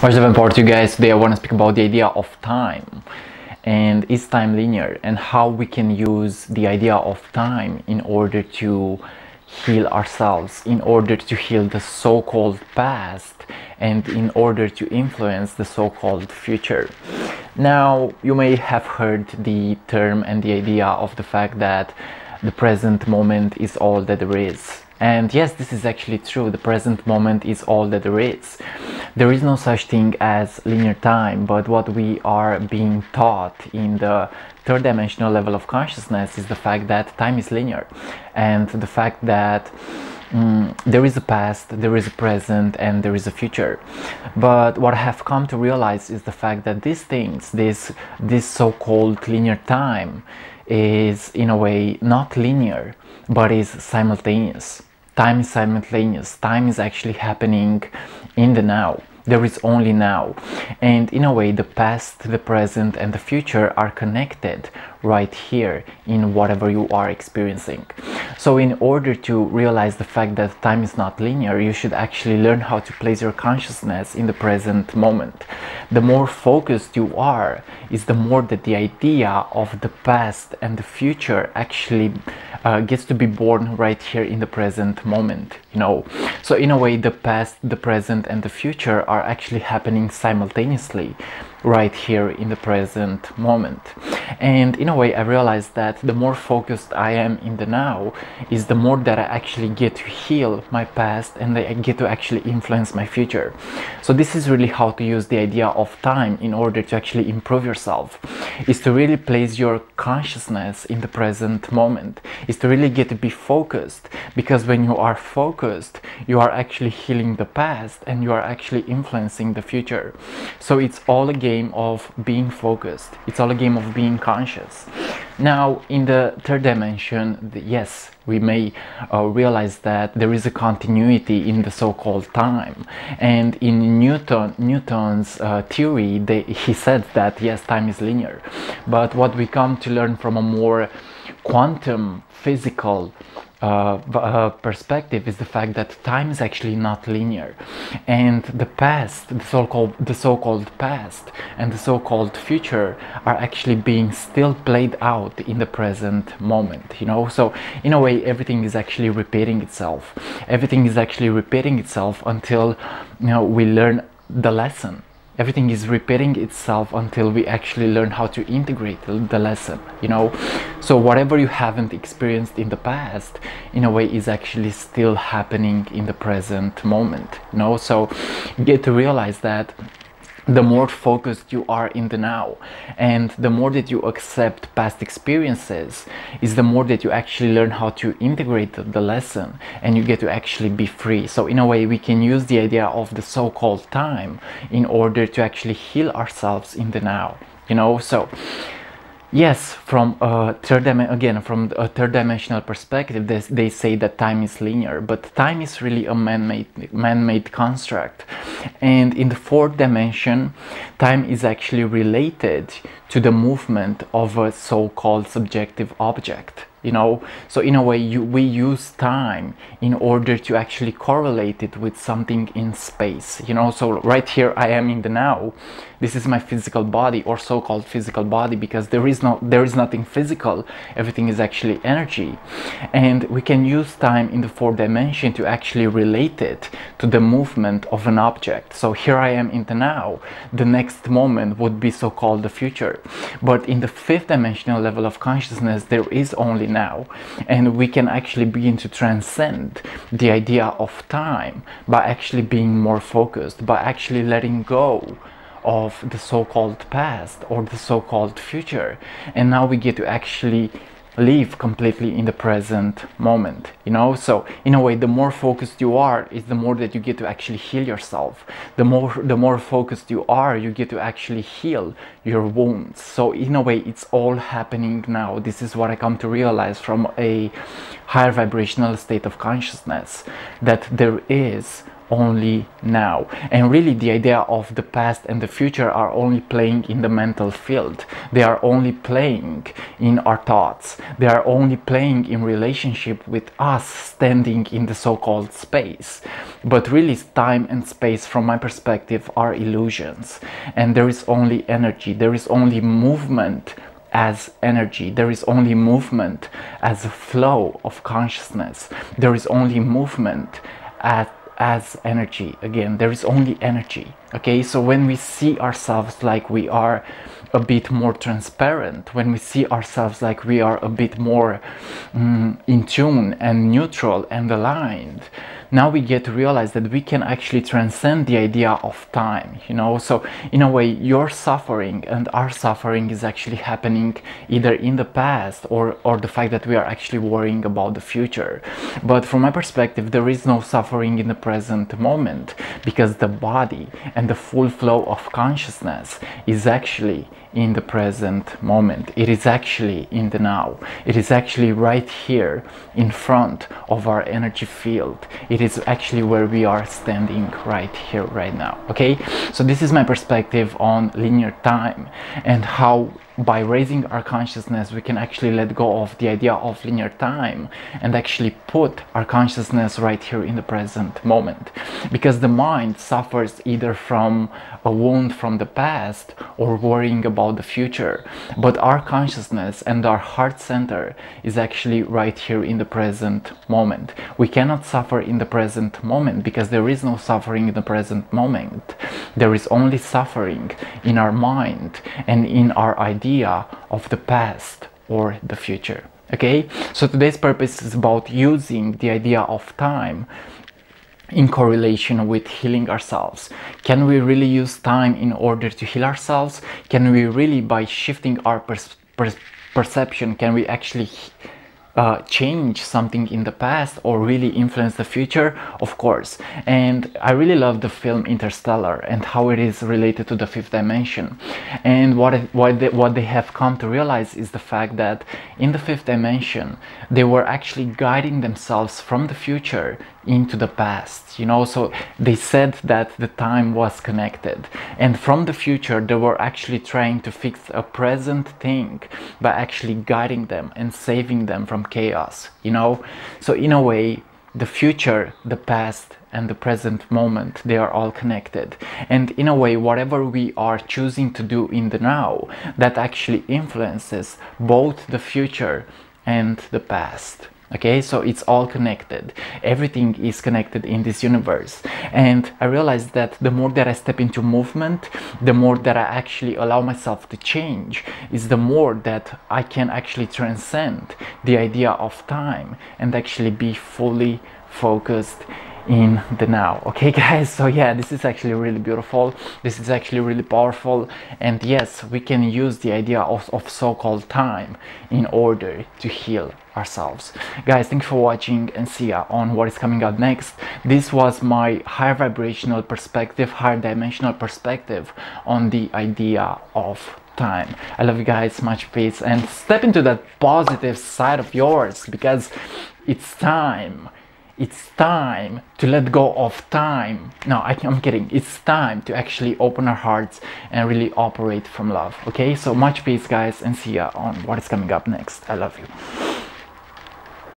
What's up, part you guys? Today I want to speak about the idea of time, and is time linear, and how we can use the idea of time in order to heal ourselves, in order to heal the so-called past, and in order to influence the so-called future. Now, you may have heard the term and the idea of the fact that the present moment is all that there is. And yes, this is actually true. The present moment is all that there is. There is no such thing as linear time, but what we are being taught in the third dimensional level of consciousness is the fact that time is linear, and the fact that there is a past, there is a present, and there is a future. But what I have come to realize is the fact that these things, this so-called linear time, is in a way not linear, but is simultaneous. Time is simultaneous. Time is actually happening in the now. There is only now. And in a way, the past, the present, and the future are connected right here in whatever you are experiencing. So in order to realize the fact that time is not linear, you should actually learn how to place your consciousness in the present moment. The more focused you are, is the more that the idea of the past and the future actually gets to be born right here in the present moment, you know. So in a way, the past, the present, and the future are actually happening simultaneously right here in the present moment. And in a way, I realized that the more focused I am in the now, is the more that I actually get to heal my past, and I get to actually influence my future. So this is really how to use the idea of time in order to actually improve yourself, is to really place your consciousness in the present moment, is to really get to be focused, because when you are focused, you are actually healing the past and you are actually influencing the future. So it's all a game of being focused, it's all a game of being conscious. Now, in the third dimension, yes, we may realize that there is a continuity in the so-called time. And in Newton's theory, he said that yes, time is linear. But what we come to learn from a more quantum physical perspective is the fact that time is actually not linear, and the past, the so-called past, and the so-called future are actually being still played out in the present moment, you know. So in a way, everything is actually repeating itself. Everything is actually repeating itself until, you know, we learn the lesson. Everything is repeating itself until we actually learn how to integrate the lesson, you know. So whatever you haven't experienced in the past, in a way, is actually still happening in the present moment, you know. So you get to realize that the more focused you are in the now, and the more that you accept past experiences, is the more that you actually learn how to integrate the lesson, and you get to actually be free. So in a way, we can use the idea of the so-called time in order to actually heal ourselves in the now, you know. So yes, from a third dimensional perspective, they say that time is linear, but time is really a man-made construct. And in the fourth dimension, time is actually related to the movement of a so-called subjective object, you know. So in a way, we use time in order to actually correlate it with something in space, you know. So right here I am in the now. This is my physical body, or so-called physical body, because there is nothing physical. Everything is actually energy. And we can use time in the fourth dimension to actually relate it to the movement of an object. So here I am in the now. The next moment would be so-called the future. But in the fifth dimensional level of consciousness, there is only now. And we can actually begin to transcend the idea of time by actually being more focused, by actually letting go of the so-called past or the so-called future. And now we get to actually live completely in the present moment, you know. So in a way, the more focused you are, is the more that you get to actually heal yourself. The more focused you are, you get to actually heal your wounds. So in a way, it's all happening now. This is what I come to realize from a higher vibrational state of consciousness, that there is only now. And really the idea of the past and the future are only playing in the mental field. They are only playing in our thoughts. They are only playing in relationship with us standing in the so-called space. But really time and space from my perspective are illusions, and there is only energy, there is only movement as energy, there is only movement as a flow of consciousness, there is only movement as energy. Again, there is only energy. Okay, so when we see ourselves like we are a bit more transparent, when we see ourselves like we are a bit more in tune and neutral and aligned, now we get to realize that we can actually transcend the idea of time, you know. So in a way, your suffering and our suffering is actually happening either in the past or the fact that we are actually worrying about the future. But from my perspective, there is no suffering in the present moment, because the body and the full flow of consciousness is actually in the present moment. It is actually in the now. It is actually right here in front of our energy field. It is actually where we are standing right here, right now. Okay, so this is my perspective on linear time, and how by raising our consciousness we can actually let go of the idea of linear time and actually put our consciousness right here in the present moment. Because the mind suffers either from a wound from the past or worrying about the future, but our consciousness and our heart center is actually right here in the present moment. We cannot suffer in the present moment because there is no suffering in the present moment. There is only suffering in our mind and in our idea of the past or the future. Okay, so today's purpose is about using the idea of time in correlation with healing ourselves. Can we really use time in order to heal ourselves? Can we really, by shifting our perception, can we actually change something in the past or really influence the future? Of course. And I really love the film Interstellar and how it is related to the fifth dimension. And what they have come to realize is the fact that in the fifth dimension they were actually guiding themselves from the future into the past, you know. So they said that the time was connected, and from the future they were actually trying to fix a present thing by actually guiding them and saving them from chaos, you know. So in a way, the future, the past and the present moment, they are all connected. And in a way, whatever we are choosing to do in the now, that actually influences both the future and the past. Okay, so it's all connected. Everything is connected in this universe. And I realized that the more that I step into movement, the more that I actually allow myself to change, is the more that I can actually transcend the idea of time and actually be fully focused in the now. Okay guys, so yeah, this is actually really beautiful, this is actually really powerful, and yes, we can use the idea of so-called time in order to heal ourselves. Guys, thanks for watching, and see ya on what is coming up next. This was my higher vibrational perspective, higher dimensional perspective on the idea of time. I love you guys, much peace, and step into that positive side of yours, because it's time. It's time to let go of time. No, I'm kidding. It's time to actually open our hearts and really operate from love. Okay, so much peace guys, and see ya on what is coming up next. I love you.